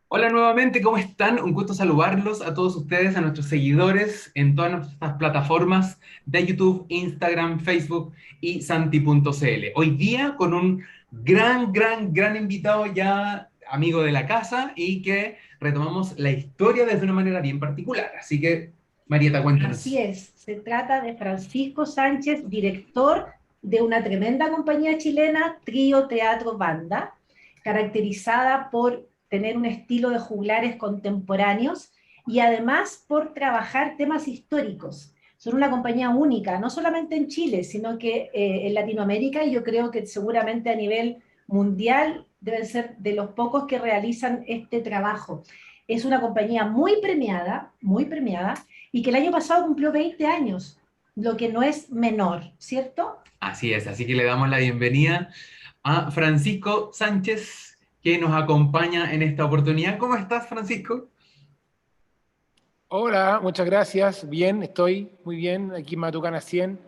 Hola nuevamente, ¿cómo están? Un gusto saludarlos a todos ustedes, a nuestros seguidores en todas nuestras plataformas de YouTube, Instagram, Facebook y Santi.cl. Hoy día con un gran invitado ya amigo de la casa y que retomamos la historia desde una manera bien particular. Así que, Marieta, Así cuéntanos. es, se trata de Francisco Sánchez, director de una tremenda compañía chilena, Trío Teatro Banda, caracterizada por tener un estilo de juglares contemporáneos y además por trabajar temas históricos. Son una compañía única, no solamente en Chile, sino que en Latinoamérica, y yo creo que seguramente a nivel mundial deben ser de los pocos que realizan este trabajo. Es una compañía muy premiada, y que el año pasado cumplió 20 años, lo que no es menor, ¿cierto? Así es, así que le damos la bienvenida a Francisco Sánchez, que nos acompaña en esta oportunidad. ¿Cómo estás, Francisco? Hola, muchas gracias. Bien, estoy muy bien aquí en Matucana 100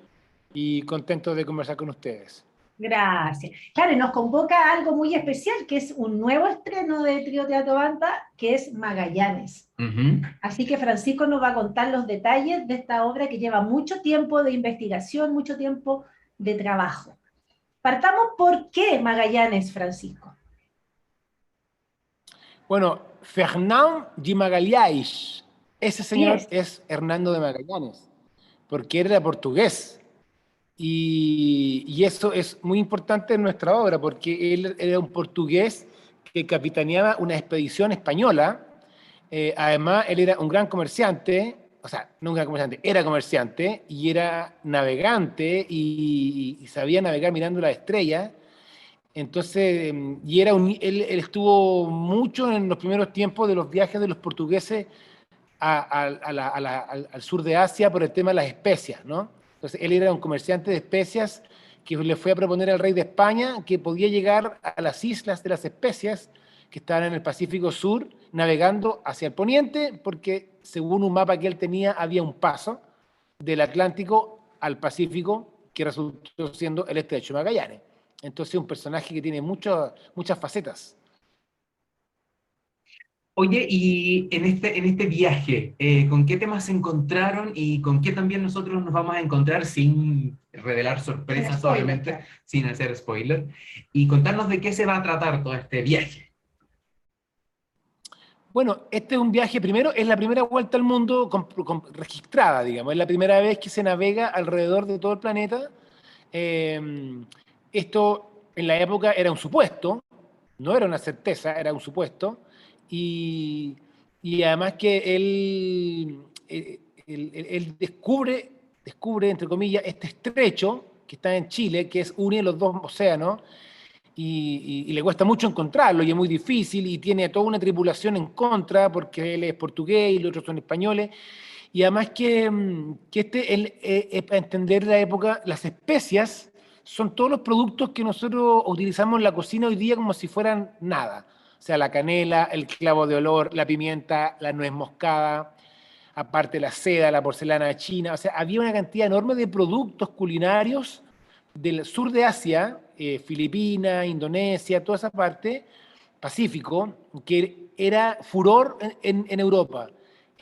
y contento de conversar con ustedes. Gracias. Claro, y nos convoca algo muy especial, que es un nuevo estreno de Trío Teatro Banda, que es Magallanes. Ujú. Así que Francisco nos va a contar los detalles de esta obra que lleva mucho tiempo de investigación, mucho tiempo de trabajo. Partamos por qué Magallanes, Francisco. Bueno, Fernand de Magalhães, ese Así señor es. es Hernando de Magallanes, porque él era portugués. Y eso es muy importante en nuestra obra, porque él era un portugués que capitaneaba una expedición española. Además, él era un gran comerciante, o sea, no un gran comerciante, era comerciante y era navegante y sabía navegar mirando las estrellas. Entonces, y era él estuvo mucho en los primeros tiempos de los viajes de los portugueses al sur de Asia por el tema de las especias, ¿no? Entonces, él era un comerciante de especias que le fue a proponer al rey de España que podía llegar a las islas de las especias que estaban en el Pacífico Sur, navegando hacia el poniente, porque según un mapa que él tenía, había un paso del Atlántico al Pacífico que resultó siendo el Estrecho de Magallanes. Entonces, un personaje que tiene muchas facetas. Oye, y en este viaje, ¿con qué temas se encontraron y con qué también nosotros nos vamos a encontrar sin revelar Sin sorpresas, spoiler, obviamente, claro. sin hacer spoiler? Y contarnos de qué se va a tratar todo este viaje. Bueno, este es un viaje, primero, es la primera vuelta al mundo registrada, digamos, es la primera vez que se navega alrededor de todo el planeta. Eh, Esto en la época era un supuesto, no era una certeza, era un supuesto, y, y además que él descubre, entre comillas, este estrecho que está en Chile, que es une los dos océanos, y le cuesta mucho encontrarlo y es muy difícil y tiene toda una tripulación en contra porque él es portugués y los otros son españoles. Y además para entender la época, las especias son todos los productos que nosotros utilizamos en la cocina hoy día como si fueran nada. O sea, la canela, el clavo de olor, la pimienta, la nuez moscada, aparte la seda, la porcelana china. O sea, había una cantidad enorme de productos culinarios del sur de Asia, Filipinas, Indonesia, toda esa parte, Pacífico, que era furor en Europa.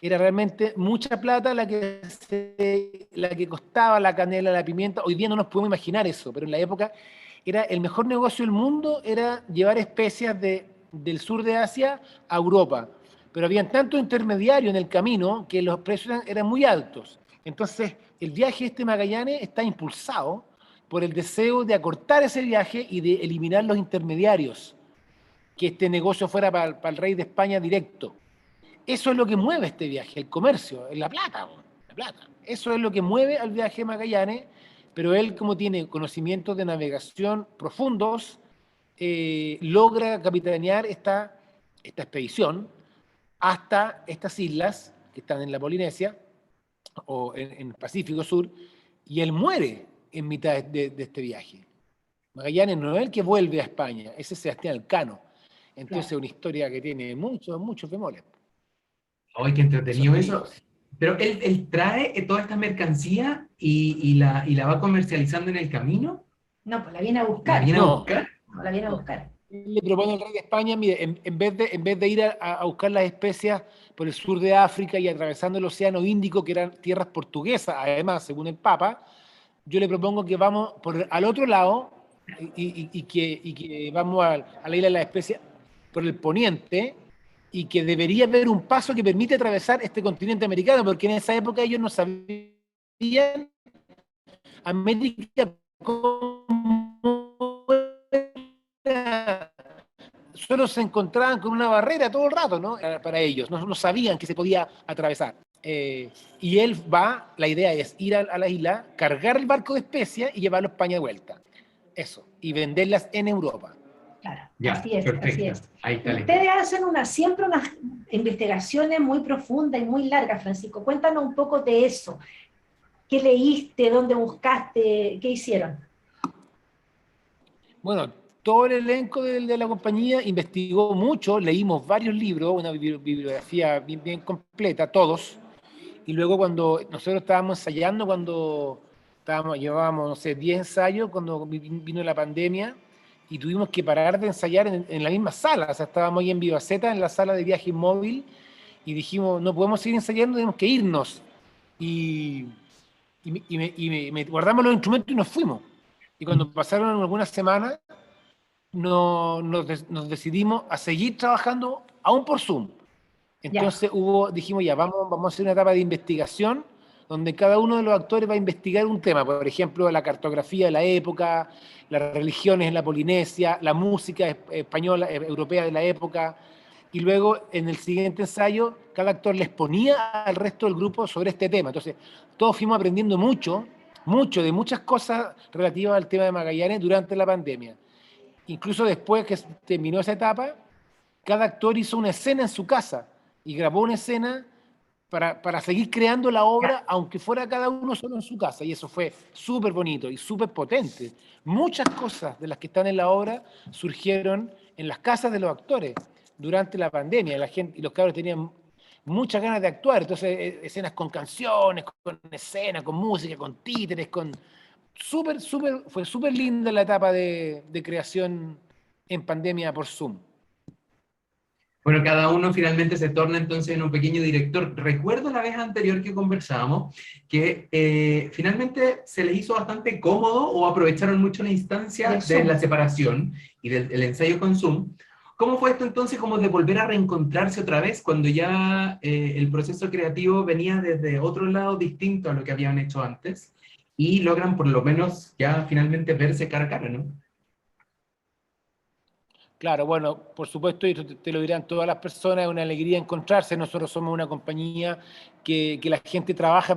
Era realmente mucha plata la que costaba la canela, la pimienta. Hoy día no nos podemos imaginar eso, pero en la época era el mejor negocio del mundo, era llevar especias del sur de Asia a Europa. Pero habían tantos intermediarios en el camino que los precios eran muy altos. Entonces, el viaje este Magallanes está impulsado por el deseo de acortar ese viaje y de eliminar los intermediarios, que este negocio fuera para el rey de España directo. Eso es lo que mueve este viaje, el comercio, la plata, la plata. Eso es lo que mueve al viaje de Magallanes, pero él, como tiene conocimientos de navegación profundos, logra capitanear esta expedición hasta estas islas que están en la Polinesia o en el Pacífico Sur, y él muere en mitad de este viaje. Magallanes no es el que vuelve a España, ese es Sebastián Elcano. Entonces, Claro. una historia que tiene muchos bemoles. ¡Ay, qué Esos entretenido eso! peligros. Pero él trae toda esta mercancía y la va comercializando en el camino, No, pues la viene a la buscar. viene a No, buscar. No, la viene a buscar. Le propone al rey de España, mire, en vez de ir a buscar las especias por el sur de África y atravesando el Océano Índico, que eran tierras portuguesas, además, según el Papa, yo le propongo que vamos al otro lado y que vamos a la isla de las especias por el poniente, y que debería haber un paso que permite atravesar este continente americano, porque en esa época ellos no sabían América como era. Solo se encontraban con una barrera todo el rato, ¿no? Para ellos, no sabían que se podía atravesar. Y él va, la idea es ir a la isla, cargar el barco de especias y llevar los paños de vuelta. Eso, y venderlas en Europa. Claro, Ya, así es, perfecto. así es. Ahí está. Ustedes hacen siempre unas investigaciones muy profundas y muy largas, Francisco. Cuéntanos un poco de eso. ¿Qué leíste? ¿Dónde buscaste? ¿Qué hicieron? Bueno, todo el elenco de la compañía investigó mucho, leímos varios libros, una bibliografía bien, bien completa, todos. Y luego cuando nosotros estábamos ensayando, llevábamos, no sé, 10 ensayos, cuando vino la pandemia, y tuvimos que parar de ensayar en la misma sala. O sea, estábamos ahí en Vivaceta, en la sala de viaje móvil, y dijimos, no podemos seguir ensayando, tenemos que irnos. Y guardamos los instrumentos y nos fuimos. Y cuando pasaron algunas semanas, nos decidimos a seguir trabajando aún por Zoom. Entonces dijimos ya, vamos a hacer una etapa de investigación donde cada uno de los actores va a investigar un tema, por ejemplo, la cartografía de la época, las religiones en la Polinesia, la música española, europea de la época, y luego en el siguiente ensayo cada actor les ponía al resto del grupo sobre este tema. Entonces todos fuimos aprendiendo mucho de muchas cosas relativas al tema de Magallanes durante la pandemia. Incluso después que terminó esa etapa, cada actor hizo una escena en su casa y grabó una escena para seguir creando la obra, aunque fuera cada uno solo en su casa. Y eso fue súper bonito y súper potente. Muchas cosas de las que están en la obra surgieron en las casas de los actores durante la pandemia. La gente y los cabros tenían muchas ganas de actuar. Entonces, escenas con canciones, con escenas, con música, con títeres, fue súper linda la etapa de creación en pandemia por Zoom. Bueno, cada uno finalmente se torna entonces en un pequeño director. Recuerdo la vez anterior que conversábamos que finalmente se les hizo bastante cómodo o aprovecharon mucho la instancia de la separación y del ensayo con Zoom. ¿Cómo fue esto entonces como de volver a reencontrarse otra vez cuando ya el proceso creativo venía desde otro lado distinto a lo que habían hecho antes y logran por lo menos ya finalmente verse cara a cara, ¿no? Claro, bueno, por supuesto, y esto te lo dirán todas las personas, es una alegría encontrarse. Nosotros somos una compañía que la gente trabaja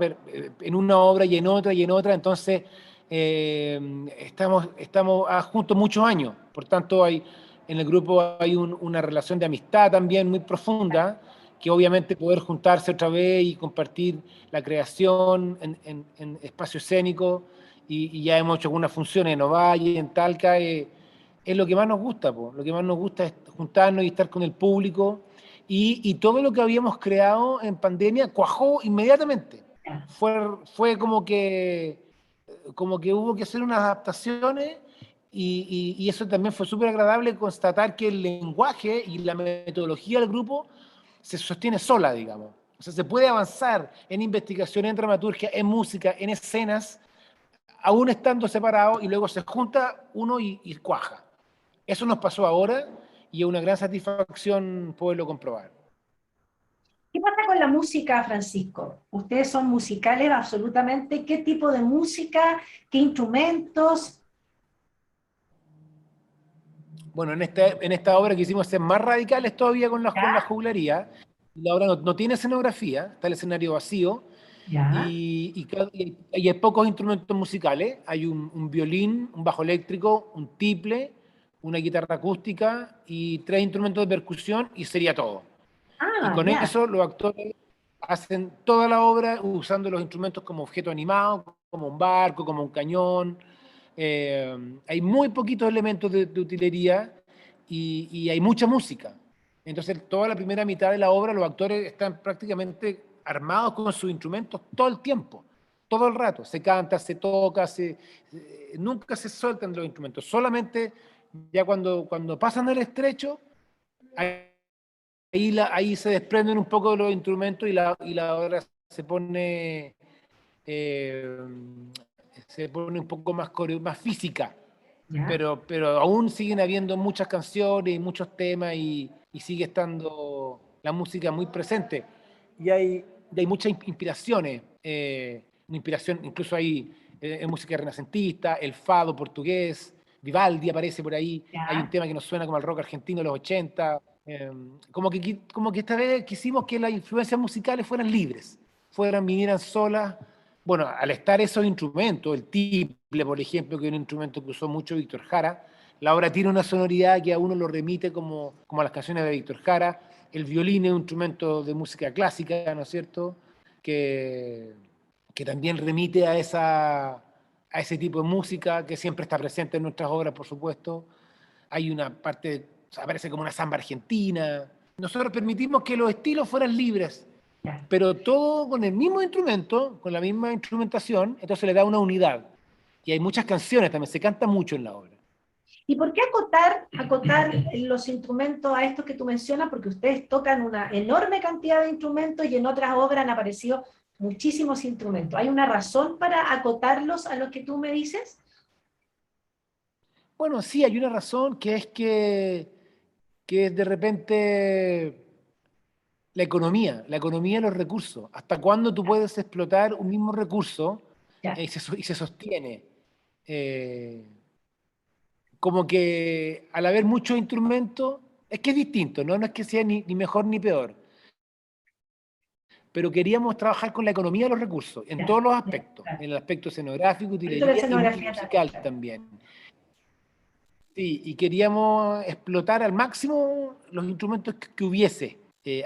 en una obra y en otra, entonces estamos juntos muchos años. Por tanto, en el grupo hay una relación de amistad también muy profunda, que obviamente poder juntarse otra vez y compartir la creación en espacio escénico, y ya hemos hecho algunas funciones en Ovalle, en Talca, es lo que más nos gusta, po. Lo que más nos gusta es juntarnos y estar con el público, y todo lo que habíamos creado en pandemia cuajó inmediatamente. Fue como que hubo que hacer unas adaptaciones, y eso también fue súper agradable constatar que el lenguaje y la metodología del grupo se sostiene sola, digamos. O sea, se puede avanzar en investigación, en dramaturgia, en música, en escenas, aún estando separados, y luego se junta uno y cuaja. Eso nos pasó ahora y es una gran satisfacción poderlo comprobar. ¿Qué pasa con la música, Francisco? Ustedes son musicales absolutamente. ¿Qué tipo de música? ¿Qué instrumentos? Bueno, en esta obra quisimos ser más radicales todavía con la juglaría. La obra no tiene escenografía, está el escenario vacío, y hay pocos instrumentos musicales. Hay un violín, un bajo eléctrico, un tiple, una guitarra acústica y 3 instrumentos de percusión, y sería todo. Y con eso los actores hacen toda la obra usando los instrumentos como objeto animado, como un barco, como un cañón. Hay muy poquitos elementos de utilería, y hay mucha música. Entonces, toda la primera mitad de la obra, los actores están prácticamente armados con sus instrumentos todo el tiempo, todo el rato. Se canta, se toca, nunca se sueltan los instrumentos. Solamente ya cuando pasan el estrecho, ahí se desprenden un poco de los instrumentos y la obra eh, se pone un poco más física. ¿Ya? Pero aún siguen habiendo muchas canciones y muchos temas y sigue estando la música muy presente. Y hay muchas inspiraciones. Una inspiración, incluso hay música renacentista, el fado portugués, Vivaldi aparece por ahí. Hay un ¿Ya? tema que nos suena como al rock argentino de los 80. Como que esta vez quisimos que las influencias musicales fueran libres, vinieran solas. Bueno, al estar esos instrumentos, el tiple, por ejemplo, que es un instrumento que usó mucho Víctor Jara, la obra tiene una sonoridad que a uno lo remite como a las canciones de Víctor Jara. El violín es un instrumento de música clásica, ¿no es cierto?, que también remite a ese tipo de música que siempre está presente en nuestras obras, por supuesto. Hay una parte, o sea, aparece como una samba argentina. Nosotros permitimos que los estilos fueran libres, ¿Ya? pero todo con el mismo instrumento, con la misma instrumentación, entonces le da una unidad. Y hay muchas canciones también, se canta mucho en la obra. ¿Y por qué acotar los instrumentos a estos que tú mencionas? Porque ustedes tocan una enorme cantidad de instrumentos y en otras obras han aparecido muchísimos instrumentos. ¿Hay una razón para acotarlos a los que tú me dices? Bueno, sí, hay una razón que es que de repente la economía de los recursos. ¿Hasta cuándo tú puedes explotar un mismo recurso Ya, y se sostiene? Eh, Como que al haber muchos instrumentos, es que es distinto, ¿no? No es que sea ni mejor ni peor, pero queríamos trabajar con la economía de los recursos, en ya, todos los ya, aspectos, claro. en el aspecto escenográfico, Esto de utilería y escenografía también, musical claro. también. Sí, y queríamos explotar al máximo los instrumentos que hubiese,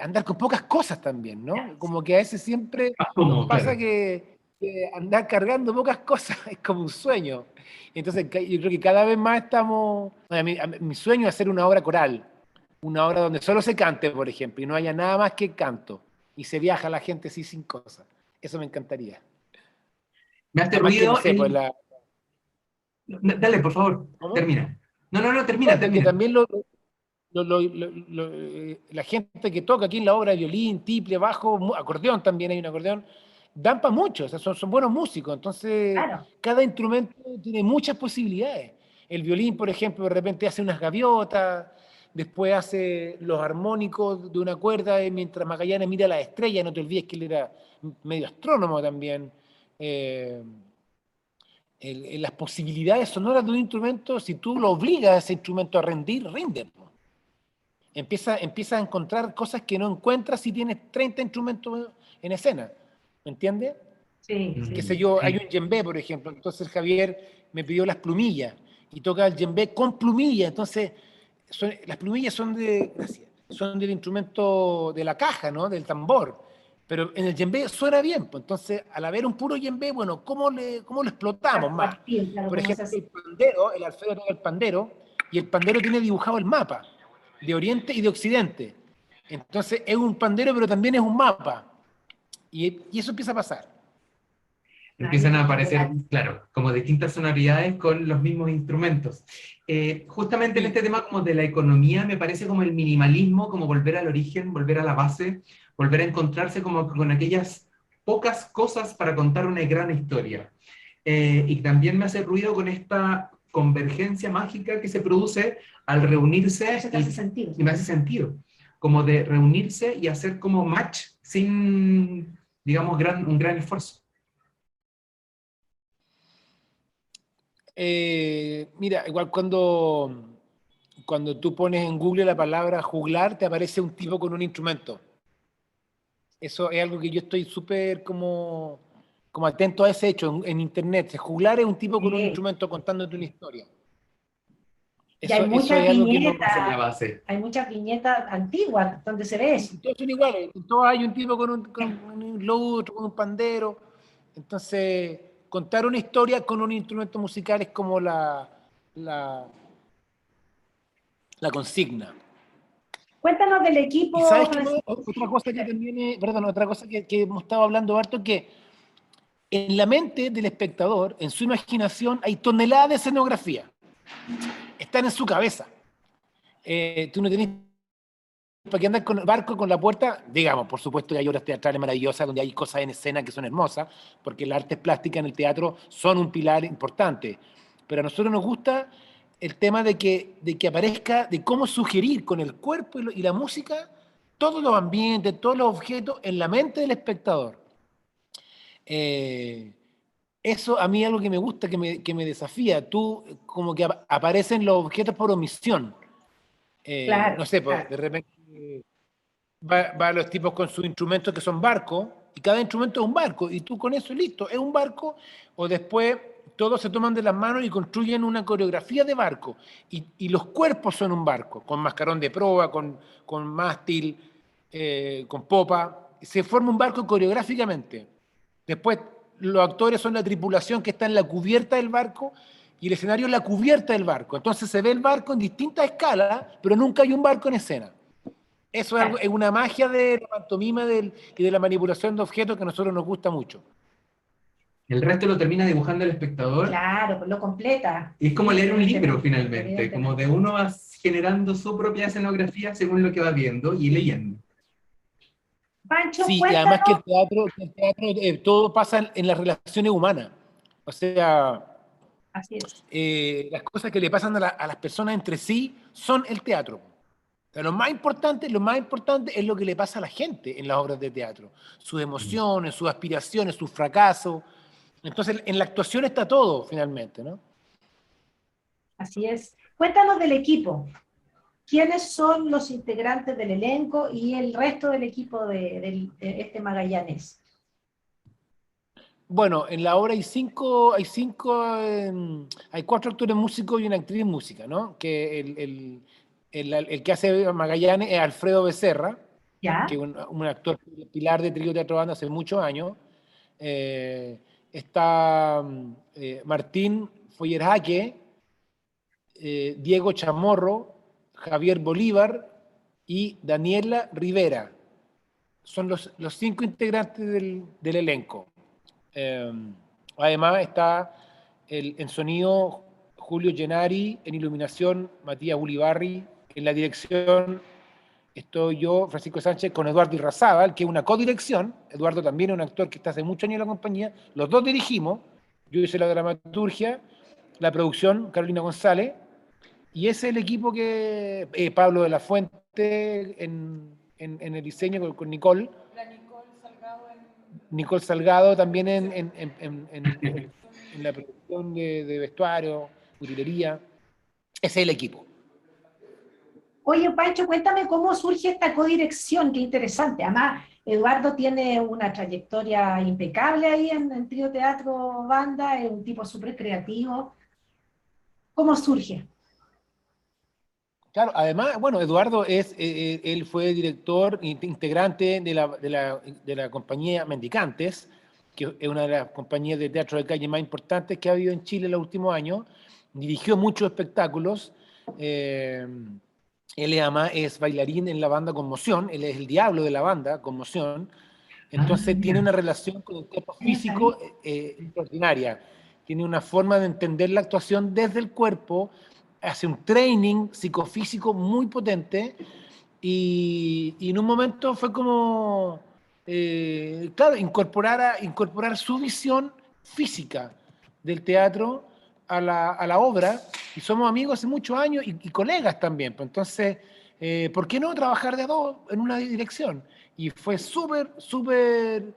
andar con pocas cosas también, ¿no? Ya, sí. Como que a veces siempre nos Como, pasa claro. que andar cargando pocas cosas es como un sueño. Entonces yo creo que cada vez más estamos... mi sueño es hacer una obra coral, una obra donde solo se cante, por ejemplo, y no haya nada más que canto, y se viaja la gente así sin cosas. Eso me encantaría. Me hace Además que, no ruido sé, pues el... la... Dale, por favor, ¿Cómo? termina. No, no, no, termina, No, que termina. también la gente que toca aquí en la obra, violín, tiple, bajo, acordeón también, hay un acordeón, dan para mucho, o sea, son buenos músicos, entonces Claro, cada instrumento tiene muchas posibilidades. El violín, por ejemplo, de repente hace unas gaviotas, después hace los armónicos de una cuerda, mientras Magallanes mira las estrellas, no te olvides que él era medio astrónomo también. Eh, las posibilidades sonoras de un instrumento, si tú lo obligas a ese instrumento a rendir, rinde. Empieza a encontrar cosas que no encuentras si tienes 30 instrumentos en escena. ¿Me entiendes? sí, Qué sí. sé yo, hay Sí. un djembe, por ejemplo. Entonces Javier me pidió las plumillas y toca el djembe con plumillas. Entonces, las plumillas gracias, son del instrumento de la caja, ¿no? Del tambor. Pero en el djembe suena bien. Pues, entonces, al haber un puro djembe, bueno, ¿cómo lo explotamos Para más? partir, claro, Por como es ejemplo, así. el pandero, el alfeo toca el pandero, y el pandero tiene dibujado el mapa de Oriente y de Occidente. Entonces, es un pandero, pero también es un mapa. Y eso empieza a pasar. Ah, qué Empiezan a aparecer, espectacular. claro, como distintas sonoridades con los mismos instrumentos. Justamente en Sí, este tema como de la economía, me parece como el minimalismo, como volver al origen, volver a la base, volver a encontrarse como con aquellas pocas cosas para contar una gran historia. Y también me hace ruido con esta convergencia mágica que se produce al reunirse Eso te hace sentido. y me hace sentido, como de reunirse y hacer como match sin, digamos, un gran esfuerzo. Mira, igual cuando tú pones en Google la palabra juglar, te aparece un tipo con un instrumento. Eso es algo que yo estoy súper como atento a ese hecho en internet. Juglar es un tipo con un Sí. instrumento contándote una historia. Y hay Eso muchas es algo que no... Esa es la viñetas, base. hay muchas viñetas antiguas donde se ve eso. Todos son iguales. Todos hay un tipo con un laúd, otro con un pandero. Entonces, contar una historia con un instrumento musical es como la, la consigna. Cuéntanos del Y equipo, sabes qué, Francisco. otra Sí, cosa que también perdón, otra cosa que hemos estado hablando harto, que en la mente del espectador, en su imaginación, hay toneladas de escenografía. están en su cabeza. Tú no tenés para qué andar con el barco con la puerta, digamos, por supuesto que hay obras teatrales maravillosas donde hay cosas en escena que son hermosas, porque las artes plásticas en el teatro son un pilar importante. Pero a nosotros nos gusta el tema de que aparezca, de cómo sugerir con el cuerpo y la música todos los ambientes, todos los objetos en la mente del espectador. Eso a mí es algo que me gusta, que me desafía. Tú, como que aparecen los objetos por omisión. Claro, No sé, pues, claro. de repente va los tipos con sus instrumentos que son barcos, y cada instrumento es un barco, y tú con eso listo, es un barco, o después todos se toman de las manos y construyen una coreografía de barco, y los cuerpos son un barco, con mascarón de proa, con mástil, con popa, se forma un barco coreográficamente. Después los actores son la tripulación que está en la cubierta del barco, y el escenario es la cubierta del barco. Entonces se ve el barco en distintas escalas, pero nunca hay un barco en escena. Eso es, algo, es una magia de la pantomima y de la manipulación de objetos que a nosotros nos gusta mucho. El resto lo termina dibujando el espectador. Claro, pues lo completa. Y es como Sí, leer un libro evidentemente, finalmente, como de uno va generando su propia escenografía según lo que va viendo y leyendo. Pancho, Sí, y además que cuéntanos. el teatro todo pasa en las relaciones humanas. O sea, Así es. las cosas que le pasan a las personas entre sí son el teatro. O sea, lo más importante es lo que le pasa a la gente en las obras de teatro. Sus emociones, sus aspiraciones, sus fracasos. Entonces, en la actuación está todo, finalmente, ¿no? Así es. Cuéntanos del equipo. ¿Quiénes son los integrantes del elenco y el resto del equipo de este Magallanes? Bueno, en la obra hay cuatro actores músicos y una actriz música, ¿no? Que el que hace Magallanes es Alfredo Becerra, que ¿Ya? es un actor pilar de Trío Teatro Banda hace muchos años. Está Martín Foyerjaque, Diego Chamorro, Javier Bolívar y Daniela Rivera. Son los cinco integrantes del elenco. Además está en sonido Julio Gennari, en iluminación Matías Ulibarri, en la dirección estoy yo, Francisco Sánchez, con Eduardo Irrazábal, que es una codirección. Eduardo también es un actor que está hace muchos años en la compañía. Los dos dirigimos. Yo hice la dramaturgia, la producción, Carolina González, y ese es el equipo que Pablo de la Fuente en el diseño con Nicole. Nicole Salgado también en la producción de vestuario, utilería. Ese es el equipo. Oye, Pancho, cuéntame cómo surge esta codirección, qué interesante. Además, Eduardo tiene una trayectoria impecable ahí en Trío Teatro Banda, es un tipo súper creativo. ¿Cómo surge? Claro, además, bueno, Eduardo él fue director integrante de la compañía Mendicantes, que es una de las compañías de teatro de calle más importantes que ha habido en Chile en los últimos años. Dirigió muchos espectáculos. Él además es bailarín en la banda Conmoción, él es el diablo de la banda Conmoción. Entonces tiene una relación con el cuerpo físico extraordinaria. Tiene una forma de entender la actuación desde el cuerpo, hace un training psicofísico muy potente y en un momento fue como, claro, incorporar su visión física del teatro a la obra, y somos amigos hace muchos años y colegas también. Pues entonces, ¿por qué no trabajar de a dos en una dirección? Y fue súper, súper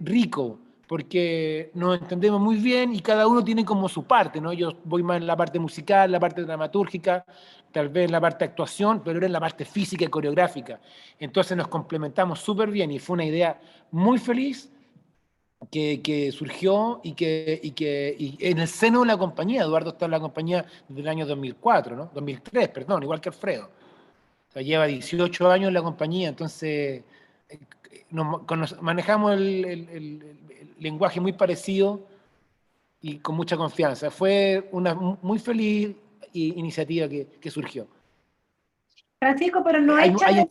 rico, porque nos entendemos muy bien y cada uno tiene como su parte, ¿no? Yo voy más en la parte musical, la parte dramatúrgica, tal vez en la parte de actuación, pero era en la parte física y coreográfica. Entonces nos complementamos súper bien y fue una idea muy feliz que surgió y en el seno de la compañía. Eduardo está en la compañía desde el año 2004, ¿no? 2003, perdón, igual que Alfredo. O sea, lleva 18 años en la compañía, entonces manejamos el lenguaje muy parecido y con mucha confianza. Fue una muy feliz iniciativa que surgió. Francisco, pero no echa de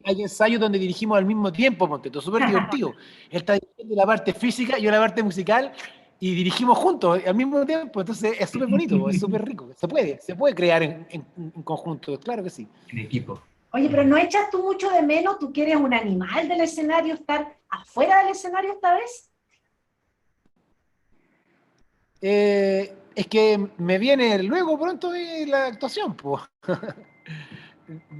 Hay ensayos donde dirigimos al mismo tiempo, Monteto, súper divertido. Él está dirigiendo la parte física, yo la parte musical, y dirigimos juntos al mismo tiempo, entonces es súper bonito, es súper rico. Se puede crear en conjunto, claro que sí. En equipo. Oye, pero ¿no echas tú mucho de menos, tú que eres un animal del escenario, estar afuera del escenario esta vez? Es que me viene luego pronto la actuación, pues.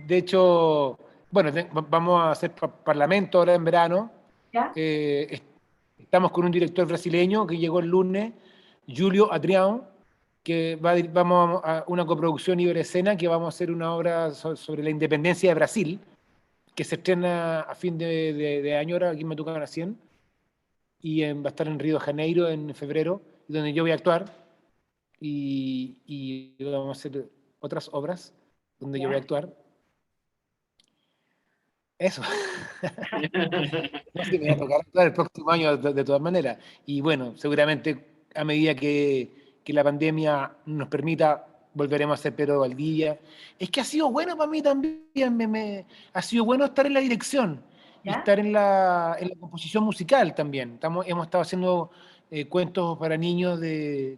De hecho, bueno, vamos a hacer parlamento ahora en verano. ¿Ya? Estamos con un director brasileño que llegó el lunes, Julio Adrião, que vamos a una coproducción Iberescena, que vamos a hacer una obra sobre la independencia de Brasil, que se estrena a fin de año ahora aquí en Matucana 100, y va a estar en Río de Janeiro en febrero, donde yo voy a actuar, y vamos a hacer otras obras donde yo voy a actuar. Eso. No sé, me va a tocar actuar el próximo año de todas maneras. Y bueno, seguramente a medida que la pandemia nos permita, volveremos a hacer Pedro Valdivia. Es que ha sido bueno para mí también, ha sido bueno estar en la dirección y ¿Ya? estar en la composición musical también. Hemos estado haciendo cuentos para niños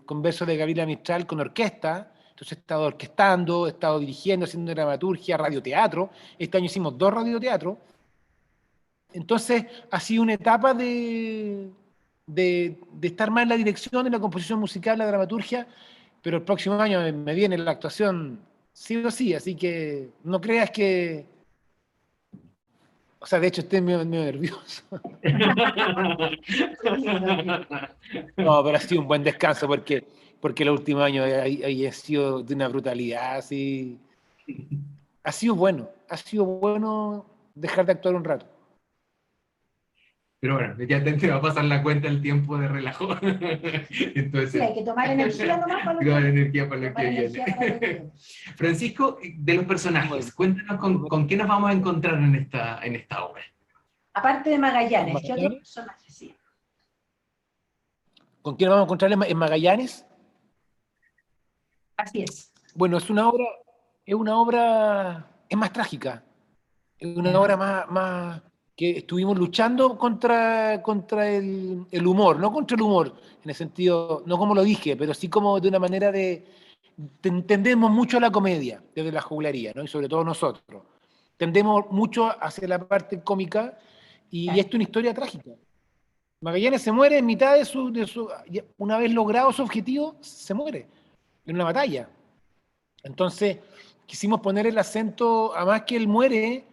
con versos de Gabriela Mistral con orquesta. Entonces he estado orquestando, he estado dirigiendo, haciendo dramaturgia, radioteatro. Este año hicimos 2 radioteatros. Entonces ha sido una etapa de estar más en la dirección, en la composición musical, la dramaturgia, pero el próximo año me viene la actuación sí o sí, así que no creas que... O sea, de hecho estoy medio nervioso. No, pero ha sido un buen descanso porque el último año ha sido de una brutalidad, así. Ha sido bueno dejar de actuar un rato. Pero bueno, ya te va a pasar la cuenta el tiempo de relajo. Entonces, Sí, hay que tomar energía nomás para lo tomar que energía para lo que viene. Francisco, de los personajes, cuéntanos con qué nos vamos a encontrar en esta obra. Aparte de Magallanes, ¿qué otros personajes? Sí. ¿Con quién nos vamos a encontrar en Magallanes? Así es. Bueno, es más trágica, es una obra más que estuvimos luchando contra el humor, no contra el humor, en el sentido, no como lo dije, pero sí como de una manera tendemos mucho a la comedia, desde la juglaría, ¿no? Y sobre todo nosotros. Tendemos mucho hacia la parte cómica y esto es una historia trágica. Magallanes se muere en mitad una vez logrado su objetivo, se muere en una batalla. Entonces, quisimos poner el acento, además que él muere,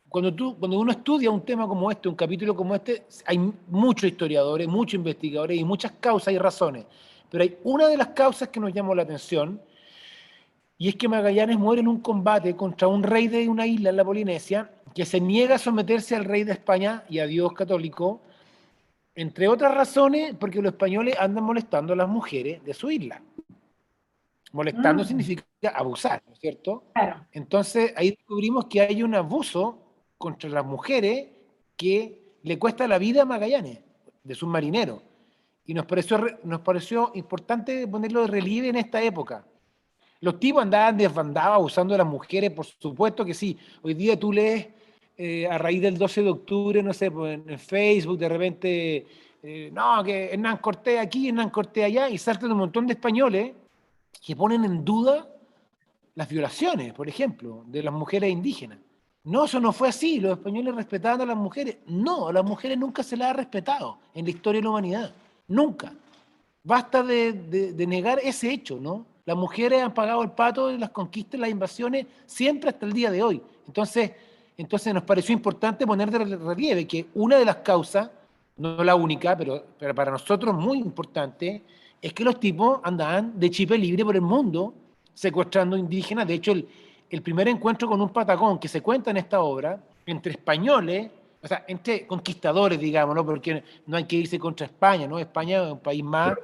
cuando uno estudia un tema como este, un capítulo como este, hay muchos historiadores, muchos investigadores y muchas causas y razones. Pero hay una de las causas que nos llamó la atención, y es que Magallanes muere en un combate contra un rey de una isla en la Polinesia, que se niega a someterse al rey de España y a Dios católico, entre otras razones, porque los españoles andan molestando a las mujeres de su isla. Molestando significa abusar, ¿no es cierto? Claro. Entonces ahí descubrimos que hay un abuso contra las mujeres que le cuesta la vida a Magallanes, de submarinero. Y nos pareció importante ponerlo de relieve en esta época. Los tipos andaban desbandados abusando de las mujeres, por supuesto que sí. Hoy día tú lees a raíz del 12 de octubre, no sé, pues en Facebook de repente, no, que Hernán Cortés aquí, Hernán Cortés allá, y saltan un montón de españoles que ponen en duda las violaciones, por ejemplo, de las mujeres indígenas. No, eso no fue así, los españoles respetaban a las mujeres. No, a las mujeres nunca se las ha respetado en la historia de la humanidad, nunca. Basta de negar ese hecho, ¿no? Las mujeres han pagado el pato de las conquistas, las invasiones, siempre hasta el día de hoy. Entonces nos pareció importante poner de relieve que una de las causas, no la única, pero para nosotros muy importante, es que los tipos andaban de chipe libre por el mundo, secuestrando indígenas. De hecho, el primer encuentro con un patagón que se cuenta en esta obra, entre españoles, o sea, entre conquistadores, digamos, ¿no? Porque no hay que irse contra España, ¿no? España es un país más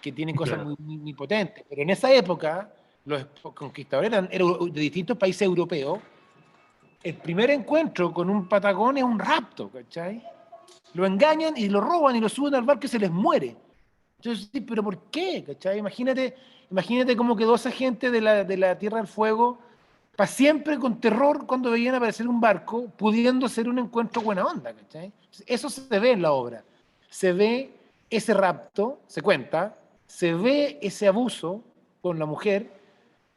que tiene cosas muy potentes. Pero en esa época, los conquistadores eran de distintos países europeos. El primer encuentro con un patagón es un rapto, ¿cachai? Lo engañan y lo roban y lo suben al barco y se les muere. Entonces, sí, pero ¿por qué? ¿Cachai? Imagínate cómo quedó esa gente de la Tierra del Fuego para siempre con terror cuando veían aparecer un barco, pudiendo ser un encuentro buena onda, ¿cachai? Eso se ve en la obra. Se ve ese rapto, se cuenta, se ve ese abuso con la mujer,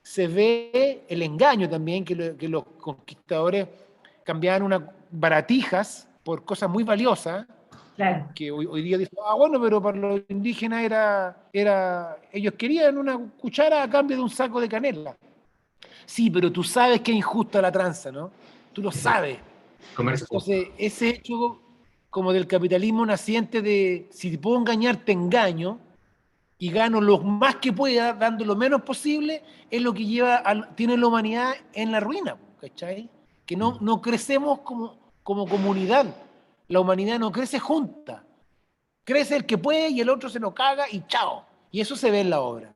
se ve el engaño también, que los conquistadores cambiaban unas baratijas por cosas muy valiosas, Claro. que hoy día dicen, bueno, pero para los indígenas ellos querían una cuchara a cambio de un saco de canela. Sí, pero tú sabes que es injusta la tranza, ¿no? Tú lo sabes. Comercio justo. Entonces, ese hecho como del capitalismo naciente de si te puedo engañar, te engaño, y gano lo más que pueda, dando lo menos posible, es lo que tiene la humanidad en la ruina, ¿cachai? Que no crecemos como comunidad. La humanidad no crece junta. Crece el que puede y el otro se lo caga y chao. Y eso se ve en la obra.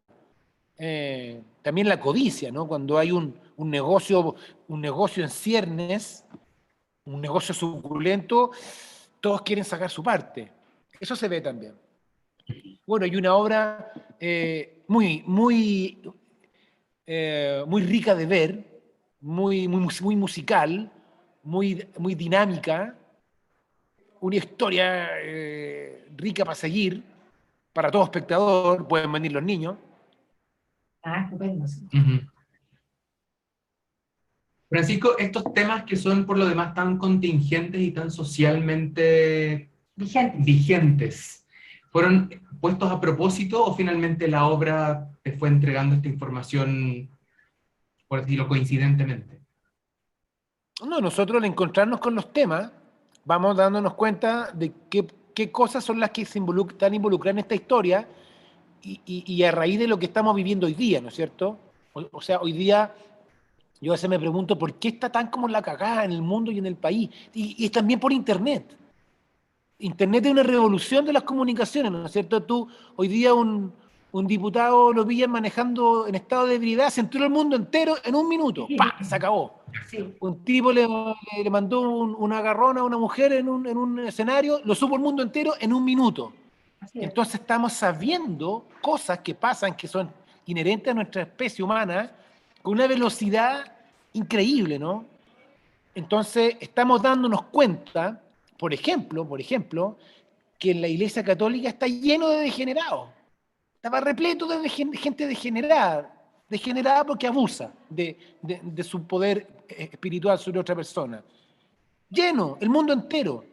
También la codicia, ¿no? Cuando hay un negocio en ciernes, un negocio suculento, todos quieren sacar su parte. Eso se ve también. Bueno, y una obra muy rica de ver, muy musical, muy dinámica, una historia rica para seguir, para todo espectador, pueden venir los niños. Ah, estupendo. Sí. Francisco, estos temas que son por lo demás tan contingentes y tan socialmente vigentes, ¿fueron puestos a propósito o finalmente la obra te fue entregando esta información, por decirlo, coincidentemente? No, nosotros al encontrarnos con los temas, vamos dándonos cuenta de qué cosas son las que están involucradas en esta historia y a raíz de lo que estamos viviendo hoy día, ¿no es cierto? O sea, hoy día yo a veces me pregunto por qué está tan como la cagada en el mundo y en el país. Y es también por Internet. Internet es una revolución de las comunicaciones, ¿no es cierto? Tú, hoy día un diputado lo pillan manejando en estado de ebriedad, se entró el mundo entero en un minuto. ¡Pah! Se acabó. Sí. Un tipo le mandó un agarrón a una mujer en un escenario, lo supo el mundo entero en un minuto. Entonces estamos sabiendo cosas que pasan, que son inherentes a nuestra especie humana, con una velocidad increíble, ¿no? Entonces estamos dándonos cuenta, por ejemplo, que en la Iglesia Católica está lleno de degenerados. Estaba repleto de gente degenerada porque abusa de su poder espiritual sobre otra persona. Lleno, el mundo entero.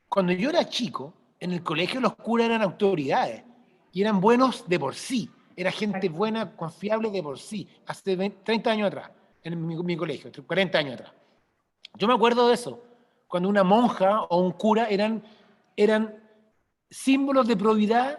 Cuando yo era chico, en el colegio los curas eran autoridades y eran buenos de por sí. Era gente buena, confiable de por sí. Hace 30 años atrás, en mi colegio, 40 años atrás. Yo me acuerdo de eso, cuando una monja o un cura eran símbolos de probidad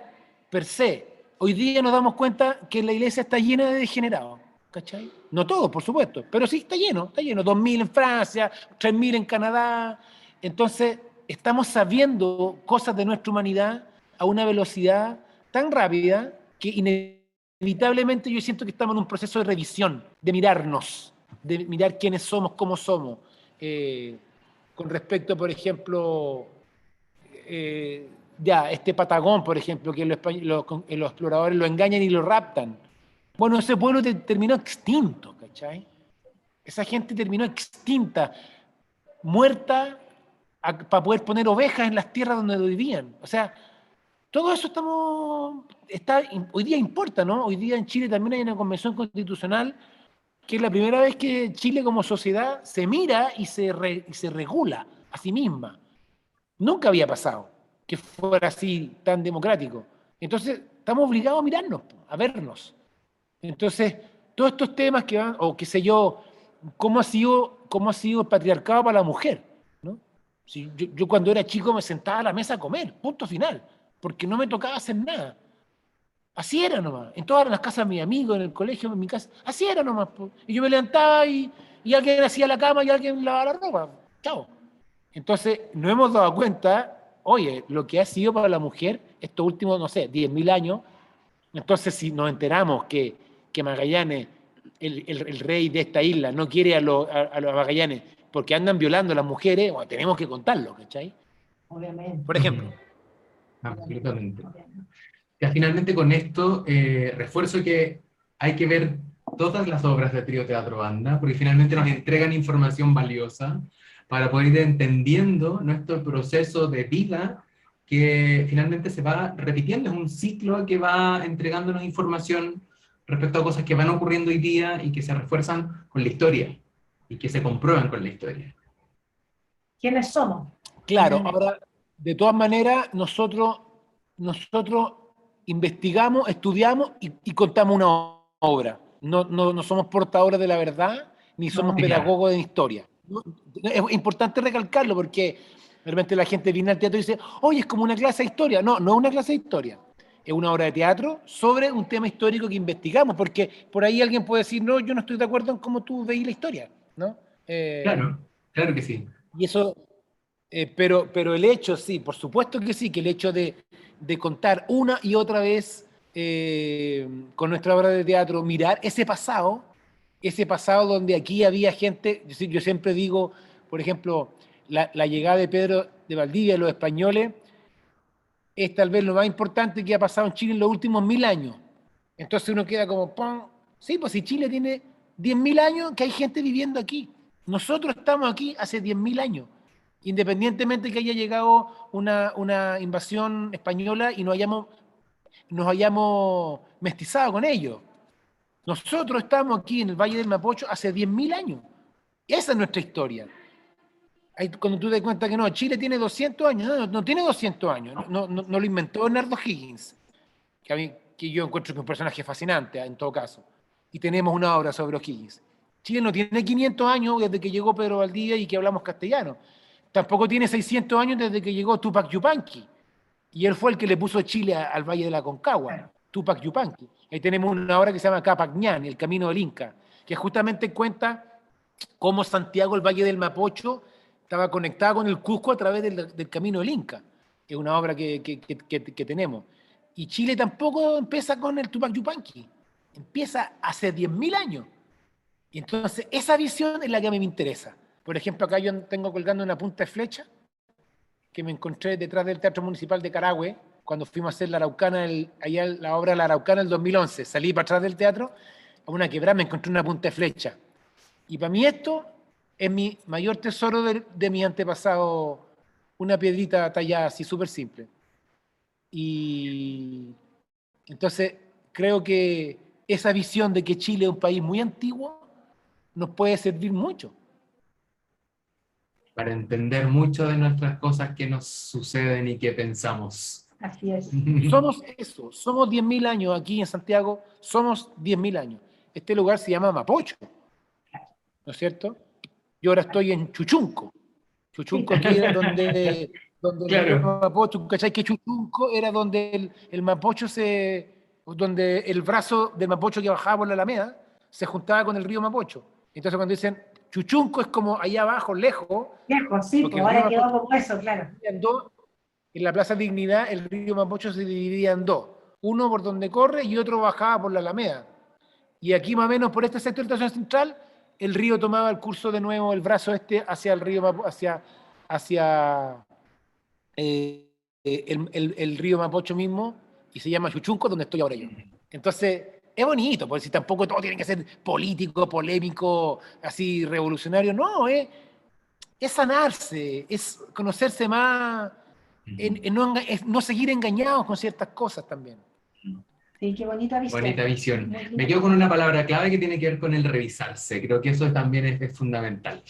per se. Hoy día nos damos cuenta que la iglesia está llena de degenerados, ¿cachai? No todos, por supuesto, pero sí está lleno. 2.000 en Francia, 3.000 en Canadá. Entonces, estamos sabiendo cosas de nuestra humanidad a una velocidad tan rápida que inevitablemente yo siento que estamos en un proceso de revisión, de mirarnos, de mirar quiénes somos, cómo somos. Con respecto, por ejemplo, este Patagón, por ejemplo, que los exploradores lo engañan y lo raptan. Bueno, ese pueblo terminó extinto, ¿cachai? Esa gente terminó extinta, muerta, para poder poner ovejas en las tierras donde vivían. O sea, todo eso hoy día importa, ¿no? Hoy día en Chile también hay una convención constitucional que es la primera vez que Chile como sociedad se mira y se regula a sí misma. Nunca había pasado que fuera así tan democrático. Entonces, estamos obligados a mirarnos, a vernos. Entonces, todos estos temas que van, o qué sé yo, cómo ha sido el patriarcado para la mujer, ¿no? Si yo cuando era chico me sentaba a la mesa a comer, punto final, porque no me tocaba hacer nada. Así era nomás, en todas las casas de mis amigos, en el colegio, en mi casa, así era nomás. Y yo me levantaba y alguien hacía la cama y alguien lavaba la ropa. Chao. Entonces, nos hemos dado cuenta, oye, lo que ha sido para la mujer estos últimos, no sé, 10.000 años. Entonces, si nos enteramos que Magallanes, el rey de esta isla, no quiere a los Magallanes porque andan violando a las mujeres, bueno, tenemos que contarlo, ¿cachai? Obviamente. Por ejemplo. Absolutamente. Ya finalmente con esto refuerzo que hay que ver todas las obras de Trío Teatro Banda, porque finalmente nos entregan información valiosa para poder ir entendiendo nuestro proceso de vida que finalmente se va repitiendo, es un ciclo que va entregándonos información respecto a cosas que van ocurriendo hoy día y que se refuerzan con la historia y que se comprueban con la historia. ¿Quiénes somos? Claro, ahora, de todas maneras, nosotros investigamos, estudiamos y contamos una obra. No somos portadores de la verdad, ni somos No. pedagogos de historia. Es importante recalcarlo porque de repente la gente viene al teatro y dice, oye, es como una clase de historia. No, no es una clase de historia. Es una obra de teatro sobre un tema histórico que investigamos, porque por ahí alguien puede decir, no, yo no estoy de acuerdo en cómo tú veis la historia, ¿no? Claro, claro que sí. Y eso, pero el hecho, sí, por supuesto que sí, que el hecho de contar una y otra vez con nuestra obra de teatro, mirar ese pasado donde aquí había gente, yo siempre digo, por ejemplo, la llegada de Pedro de Valdivia y los españoles es tal vez lo más importante que ha pasado en Chile en los últimos 1000 años. Entonces uno queda como, ¡pum! Sí, pues si Chile tiene 10.000 años que hay gente viviendo aquí. Nosotros estamos aquí hace 10.000 años. Independientemente que haya llegado una invasión española y nos hayamos mestizado con ellos. Nosotros estamos aquí en el Valle del Mapocho hace 10.000 años. Esa es nuestra historia. Ahí, cuando tú te das cuenta que no, Chile tiene 200 años, no tiene 200 años, no lo inventó Bernardo Higgins, que yo encuentro que es un personaje fascinante en todo caso, y tenemos una obra sobre O'Higgins. Chile no tiene 500 años desde que llegó Pedro Valdivia y que hablamos castellano, tampoco tiene 600 años desde que llegó Tupac Yupanqui, y él fue el que le puso Chile al Valle de la Concagua, Tupac Yupanqui. Ahí tenemos una obra que se llama Capac Ñan, El Camino del Inca, que justamente cuenta cómo Santiago, el Valle del Mapocho, estaba conectada con el Cusco a través del Camino del Inca, que es una obra que tenemos. Y Chile tampoco empieza con el Tupac Yupanqui, empieza hace 10.000 años. Y entonces esa visión es la que a mí me interesa. Por ejemplo, acá yo tengo colgando una punta de flecha que me encontré detrás del Teatro Municipal de Carahue, cuando fuimos a hacer la obra La Araucana el 2011. Salí para atrás del teatro, a una quebrada me encontré una punta de flecha. Y para mí esto es mi mayor tesoro de mi antepasado, una piedrita tallada así súper simple. Y entonces creo que esa visión de que Chile es un país muy antiguo nos puede servir mucho. Para entender mucho de nuestras cosas que nos suceden y que pensamos. Así es. Somos eso, somos 10.000 años aquí en Santiago, somos 10.000 años. Este lugar se llama Mapocho, ¿no es cierto? Yo ahora estoy en Chuchunco. Chuchunco aquí era donde claro. el Mapocho, ¿cachai? Que Chuchunco era donde el Mapocho donde el brazo del Mapocho que bajaba por la Alameda se juntaba con el río Mapocho. Entonces cuando dicen Chuchunco es como allá abajo, lejos. Lejos, sí, porque ahora quedó como eso, claro. En la Plaza Dignidad el río Mapocho se dividía en dos. Uno por donde corre y otro bajaba por la Alameda. Y aquí más o menos por este sector de Estación Central el río tomaba el curso de nuevo, el brazo hacia el río, hacia el río Mapocho mismo, y se llama Chuchunco, donde estoy ahora yo. Entonces, es bonito, porque si tampoco todo tiene que ser político, polémico, así revolucionario, no, es sanarse, es conocerse más, no seguir engañados con ciertas cosas también. Sí, qué bonita visión. Bonita visión. Me quedo con una palabra clave que tiene que ver con el revisarse. Creo que eso también es fundamental.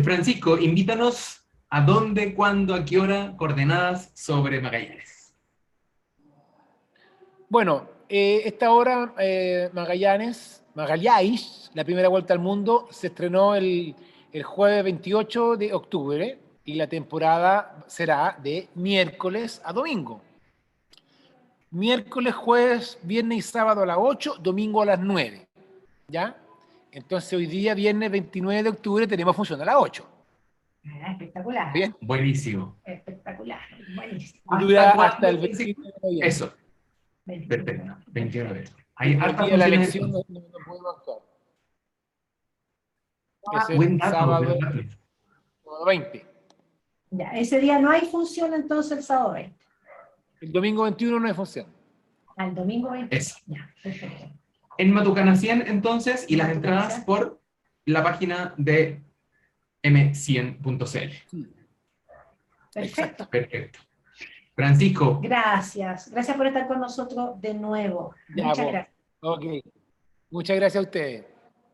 Francisco, invítanos a dónde, cuándo, a qué hora, coordenadas sobre Magallanes. Bueno, esta obra, Magallanes, la primera vuelta al mundo, se estrenó el jueves 28 de octubre y la temporada será de miércoles a domingo. Miércoles, jueves, viernes y sábado a las 8, domingo a las 9. ¿Ya? Entonces hoy día, viernes 29 de octubre, tenemos función a las 8. Espectacular. ¿Bien? Buenísimo. Espectacular. Buenísimo. Dura hasta el 21 de noviembre. Eso. Perfecto. 21 de noviembre. Hay harta la elección no podemos actuar. Es el sábado 20. Ya, ese día no hay función entonces el sábado 20. El domingo 21 no hay función. Al domingo 20. Eso. Ya, perfecto. En Matucana 100 entonces, y las entradas por la página de m100.cl. Perfecto. Perfecto. Francisco. Gracias. Gracias por estar con nosotros de nuevo. Muchas gracias. Ok. Muchas gracias a ustedes.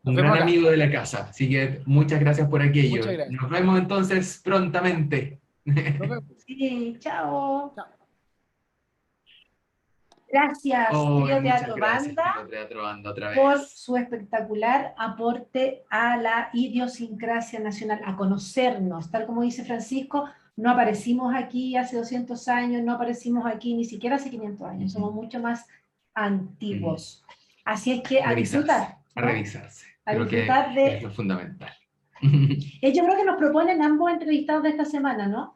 Un gran amigo de la casa. Así que muchas gracias por aquello. Muchas gracias. Nos vemos entonces prontamente. Nos vemos. Sí, chao. Chao. Gracias, Trío Teatro Banda, otra vez. por su espectacular aporte a la idiosincrasia nacional, a conocernos. Tal como dice Francisco, no aparecimos aquí hace 200 años, no aparecimos aquí ni siquiera hace 500 años, somos mucho más antiguos. Así es que a disfrutar. A revisarse. A Creo disfrutar que es lo fundamental. Yo creo que nos proponen ambos entrevistados de esta semana, ¿no?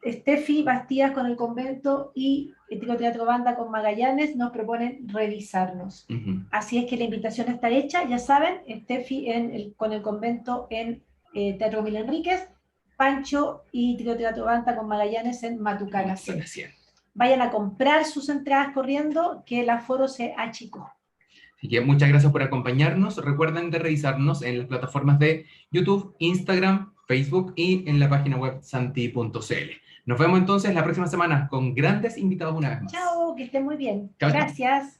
Steffi Bastías con el convento y Trío Teatro Banda con Magallanes nos proponen revisarnos. Así es que la invitación está hecha, ya saben, Steffi con el convento en Teatro Mil Enríquez, Pancho y Trío Teatro Banda con Magallanes en Matucana 100. Vayan a comprar sus entradas corriendo, que el aforo se achicó. Así que muchas gracias por acompañarnos. Recuerden de revisarnos en las plataformas de YouTube, Instagram, Facebook y en la página web santi.cl. Nos vemos entonces la próxima semana con grandes invitados una vez más. Chao, que estén muy bien. Chao, gracias.